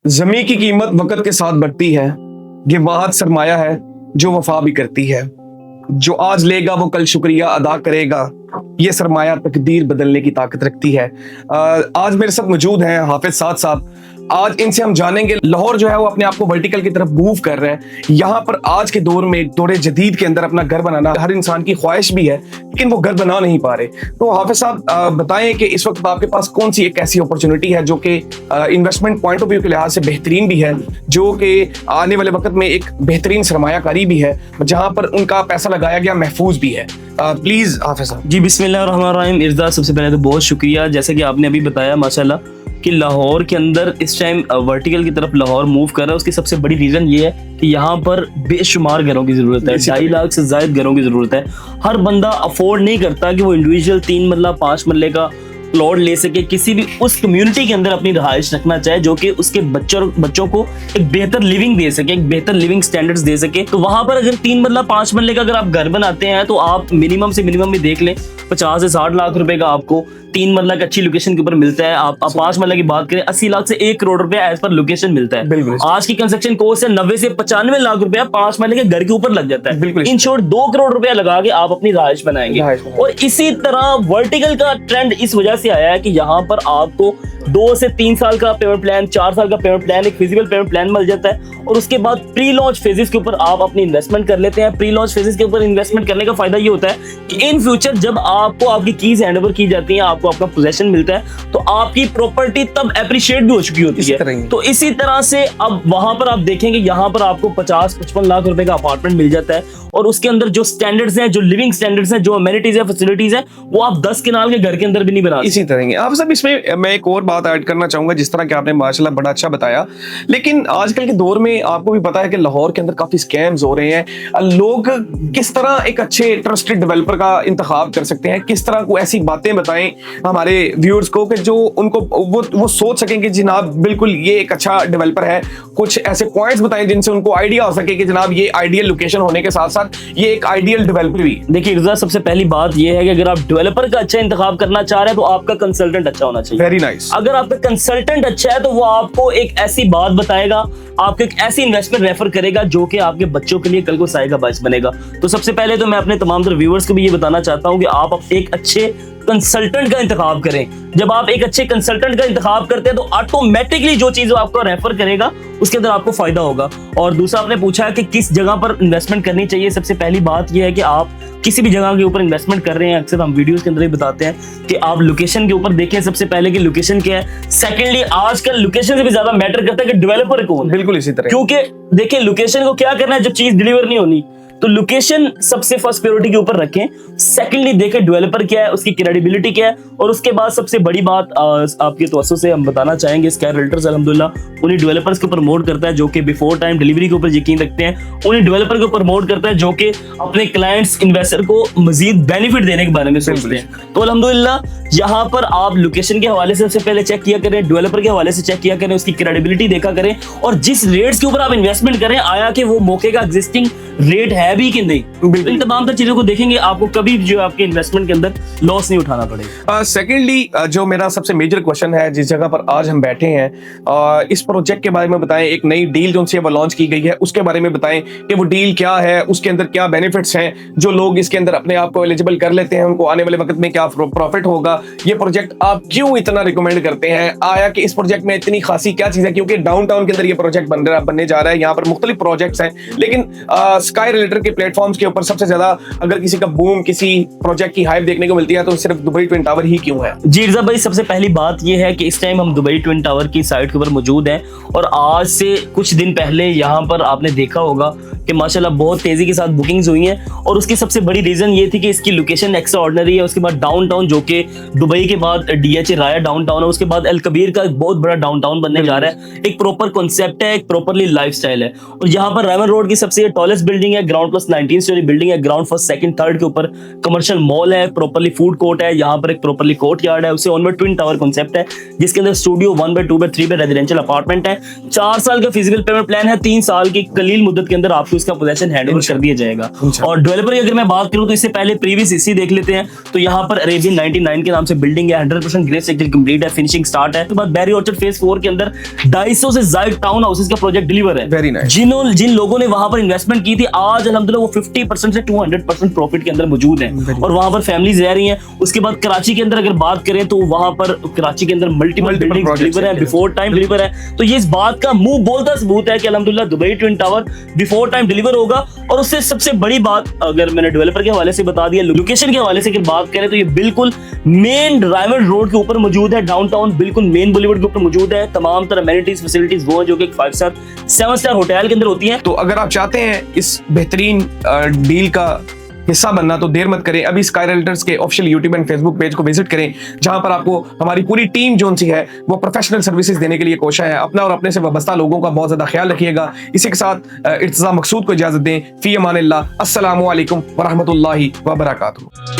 ज़मीं की कीमत वक़्त के साथ बढ़ती है। ये वाहद सरमाया है जो वफ़ा भी करती है। जो आज लेगा वो कल शुक्रिया अदा करेगा। ये सरमाया तकदीर बदलने की ताकत रखती है। आज मेरे साथ मौजूद हैं हाफिज साद साहब। आज इनसे हम जानेंगे लाहौर जो है वो अपने आप को वर्टिकल की तरफ मूव कर रहे हैं। यहाँ पर आज के दौर में दौरे जदीद के अंदर अपना घर बनाना हर इंसान की ख्वाहिश भी है, लेकिन वो घर बना नहीं पा रहे। तो हाफिज साहब बताएं कि इस वक्त आपके पास कौन सी एक ऐसी अपॉर्चुनिटी है जो कि इन्वेस्टमेंट पॉइंट ऑफ व्यू के लिहाज से बेहतरीन भी है, जो कि आने वाले वक्त में एक बेहतरीन सरमायाकारी भी है, जहाँ पर उनका पैसा लगाया गया महफूज भी है। प्लीज हाफिज साहब। जी बिस्मिल्लाहिर्रहमानिर्रहीम। इर्जा, सबसे पहले तो बहुत शुक्रिया। जैसे कि आपने अभी बताया माशाल्लाह कि लाहौर के अंदर इस टाइम वर्टिकल की तरफ लाहौर मूव कर रहा है। उसकी सबसे बड़ी रीज़न ये है कि यहाँ पर बेशुमार घरों की ज़रूरत है। 2.5 लाख से ज़ायद घरों की ज़रूरत है। हर बंदा अफोर्ड नहीं करता कि वो इंडिविजुअल 3 मरला 5 मरले का प्लॉट ले सके, किसी भी उस कम्युनिटी के अंदर अपनी रहायश रखना चाहे जो कि उसके बच्चों को एक बेहतर लिविंग दे सके, एक बेहतर लिविंग स्टैंडर्ड्स दे सके। तो वहां पर अगर 3 मरला 5 मरले का अगर आप घर बनाते हैं तो आप मिनिमम से मिनिमम भी देख लें 50 से 60 लाख रुपए का आपको 3 मरला की अच्छी लोकेशन के ऊपर मिलता है। आप 5 मरला की बात करें 80 लाख से 1 करोड़ रुपए एज पर लोकेशन मिलता है। आज की कंस्ट्रक्शन कॉस्ट है 90 से 95 लाख रुपया 5 मरले के घर के ऊपर लग जाता है। इन शॉर्ट 2 करोड़ रुपया लगा के आप अपनी रहायश बनाएंगे। और इसी तरह वर्टिकल का ट्रेंड इस वजह से आया है कि यहाँ पर आपको 2 से 3 साल का पेमेंट प्लान, 4 साल का पेमेंट प्लान, एक फिजिबल पेमेंट प्लान मिल जाता है। और उसके बाद प्री लॉन्च फेजेस के ऊपर आप अपनी इन्वेस्टमेंट कर लेते हैं। प्री लॉन्च फेजेस के ऊपर इन्वेस्टमेंट करने का फायदा ये होता है कि इन फ्यूचर जब आपको आपकी कीज हैंडओवर की जाती हैं, आपको आपका पोजेशन मिलता है, तो आपकी प्रॉपर्टी तब एप्रिशिएट भी हो चुकी होती है। तो इसी तरह से अब वहां पर आप देखेंगे यहाँ पर आपको 50-55 लाख रुपए का अपार्टमेंट मिल जाता है। और उसके अंदर जो स्टैंडर्ड्स हैं, जो लिविंग स्टैंडर्ड्स हैं, जो अमेनिटीज है, फैसिलिटीज हैं, वो आप 10 कनाल के घर के अंदर भी नहीं बना। इसी तरह आप सब इसमें मैं एक और बात ऐड करना चाहूंगा, जिस तरह कि आपने माशाल्लाह बड़ा अच्छा बताया, लेकिन आजकल के दौर में आपको भी पता है कि लाहौर के अंदर काफी स्कैम्स हो रहे हैं। लोग किस तरह एक अच्छे ट्रस्टेड डेवलपर का इंतखाब कर सकते हैं, किस तरह को ऐसी बातें बताएं हमारे व्यूअर्स को कि जो उनको वो सोच सकें कि जनाब बिल्कुल ये एक अच्छा डेवलपर है। कुछ ऐसे पॉइंट्स बताएं जिनसे उनको आइडिया हो सके कि जनाब ये आइडियल लोकेशन होने के साथ साथ ये एक आइडियल डेवलपर भी। देखिए इर्जा, सबसे पहली बात ये है कि अगर आप डेवलपर का अच्छा इंतखाब करना चाह रहे हैं तो आपका कंसल्टेंट अच्छा होना चाहिए। Very nice. अगर आपका कंसल्टेंट अच्छा है तो वो आपको एक ऐसी बात बताएगा, आपको एक ऐसी इन्वेस्टमेंट रेफर करेगा जो कि आपके बच्चों के लिए कल को साए का बायस बनेगा। तो सबसे पहले तो मैं अपने तमाम तरह व्यूअर्स को भी ये बताना चाहता हूं कि आप एक अच्छे कंसल्टेंट का इंतखाब करें। जब आप एक अच्छे कंसल्टेंट का इंतखाब करते हैं तो ऑटोमेटिकली जो चीज आपको रेफर करेगा उसके अंदर आपको फायदा होगा। और दूसरा आपने पूछा है कि किस जगह पर इन्वेस्टमेंट करनी चाहिए। सबसे पहली बात यह है कि आप किसी भी जगह के ऊपर इन्वेस्टमेंट कर रहे हैं, अक्सर हम वीडियोस के अंदर ही बताते हैं कि आप लोकेशन के ऊपर देखें सबसे पहले कि लोकेशन क्या है। सेकेंडली आजकल लोकेशन से भी ज्यादा मैटर करता है कि डेवलपर कौन। बिल्कुल इसी तरह, क्योंकि देखिए लोकेशन को क्या करना है जब चीज डिलीवर नहीं होनी, तो लोकेशन सबसे फर्स्ट प्रायोरिटी के ऊपर रखें। सेकेंडली देखें डेवलपर क्या है, उसकी क्रेडिबिलिटी क्या है। और उसके बाद सबसे बड़ी बात आपके तवज्जो से हम बताना चाहेंगे, स्काई रियल्टर्स अल्हम्दुलिल्लाह उन्हीं डेवलपर्स को प्रमोट करता है जो कि बिफोर टाइम डिलीवरी के ऊपर यकीन रखते हैं। उन्हीं डेवलपर को प्रमोट करता है जो कि अपने क्लाइंट्स इन्वेस्टर को मजीद बेनिफिट देने के बारे में सोचते हैं। तो अल्हम्दुलिल्लाह यहाँ पर आप लोकेशन के हवाले से सबसे पहले चेक किया करें, डेवलपर के हवाले से चेक किया करें, उसकी क्रेडिबिलिटी देखा करें, और जिस रेट्स के ऊपर आप इन्वेस्टमेंट करें आया कि वो मौके का एग्जिस्टिंग रेट है भी कि नहीं। तो इन तमाम चीजों को देखेंगे, आपको कभी जो आपके इन्वेस्टमेंट के अंदर लॉस नहीं उठाना पड़ेगा। सेकेंडली जो मेरा सबसे मेजर क्वेश्चन है, जिस जगह पर आज हम बैठे हैं, इस प्रोजेक्ट के बारे में बताएं। एक नई डील जो उनसे वो लॉन्च की गई है उसके बारे में बताएं कि वो डील क्या है, उसके अंदर क्या बेनिफिट्स हैं, जो लोग इसके अंदर अपने आप को एलिजिबल कर लेते हैं उनको आने वाले वक्त में क्या प्रॉफिट होगा। ये प्रोजेक्ट आप क्यों इतना रिकमेंड करते हैं, आया कि इस प्रोजेक्ट में इतनी खासी क्या चीज है, क्योंकि डाउनटाउन के अंदर ये प्रोजेक्ट बनने जा रहा है। यहाँ पर मुख्तलिफ प्रोजेक्ट्स हैं, लेकिन स्काई रियल्टर के प्लेटफॉर्म्स के ऊपर सबसे ज्यादा अगर किसी का बूम, किसी प्रोजेक्ट की हाइप देखने को मिलती है तो सिर्फ दुबई ट्विन टावर ही क्यों है? जी इर्जा भाई, सबसे पहली बात यह है कि इस टाइम हम दुबई ट्विन टावर की साइट के ऊपर मौजूद हैं। और आज से कुछ दिन पहले यहाँ पर आपने देखा होगा कि माशाल्लाह बहुत तेजी के साथ बुकिंग्स हुई हैं। और उसकी सबसे बड़ी रीजन ये थी कि इसकी लोकेशन एक्स्ट्रा ऑर्डिनरी है। उसके बाद डाउनटाउन जो कि दुबई के बाद डीएचए राया डाउनटाउन है, उसके बाद अल कबीर का एक बहुत बड़ा डाउनटाउन बनने जा रहा है। एक प्रॉपर कॉन्सेप्ट है, एक प्रॉपरली लाइफस्टाइल है। और यहाँ पर रायमन रोड की सबसे टॉलेस्ट बिल्डिंग है, ग्राउंड प्लस 19 स्टोरी बिल्डिंग है। ग्राउंड फर्स्ट सेकंड थर्ड के ऊपर कमर्शियल मॉल है, प्रॉपरली फूड कोर्ट है, यहाँ पर एक प्रॉपरली कोर्ट यार्ड है। उससे ऑनवर्ड ट्विन टावर कॉन्सेप्ट है जिसके अंदर studio 1 by 2 by 3 by residential apartment है। 4 साल का फिजिकल पेमेंट प्लान है, 3 साल की कलील मुद्दत के अंदर आपको उसका पोजेशन हैंड ओवर कर दिया जाएगा। इंशाल्लाह। और डेवलपर की अगर मैं बात करूं तो इससे पहले प्रीवियस हिस्ट्री देख लेते हैं। तो यहाँ पर अरेबियन 99 के नाम से बिल्डिंग है, 100% ग्रे सेक्टर कंप्लीट है, फिनिशिंग स्टार्ट है। उसके बाद बैरी ऑर्चर्ड फेज 4 के अंदर 250 से ज्यादा टाउन हाउसेस का प्रोजेक्ट डिलीवर है। Very nice. जिन लोगों ने वहां पर इन्वेस्टमेंट की थी, आज अल्हम्दुलिल्लाह वो 50% से 200% प्रॉफिट के अंदर मौजूद है और वहां पर फैमिलीज रह रही हैं। उसके बाद कराची के अंदर अगर बात करें तो वहां पर कराची के अंदर मल्टीपल बिल्डिंग्स projects डिलीवर है, हैं। बिफोर टाइम डिलीवर है। तो ये इस बात का मुंह बोलता सबूत है कि अल्हम्दुलिल्लाह Dubai twin tower before time deliver होगा। और उससे सबसे बड़ी बात, अगर मैंने डेवलपर के हवाले से बता दिया, लोकेशन के हवाले से अगर बात करें तो ये बिल्कुल मेन ड्राइवर रोड के ऊपर मौजूद है, डाउनटाउन बिल्कुल मेन बॉलीवुड के ऊपर मौजूद है। तमाम तरह एमिनिटीज फैसिलिटीज वो है जो कि 5 स्टार 7 स्टार होटल के अंदर होती हैं। तो अगर आप चाहते हैं इस बेहतरीन डील का हिस्सा बनना तो देर मत करें, अभी स्काई रियल्टर्स के official YouTube and Facebook page को विजिट करें, जहां पर आपको हमारी पूरी टीम जो सी है वो प्रोफेशनल सर्विसेज देने के लिए कोशिश है। अपना और अपने से वाबस्ता लोगों का बहुत ज्यादा ख्याल रखिएगा। इसी के साथ इर्तिज़ा मकसूद को इजाजत दें। फी अमानिल्लाह, अस्सलामु अलैकुम व रहमतुल्लाहि व बरकातुहू।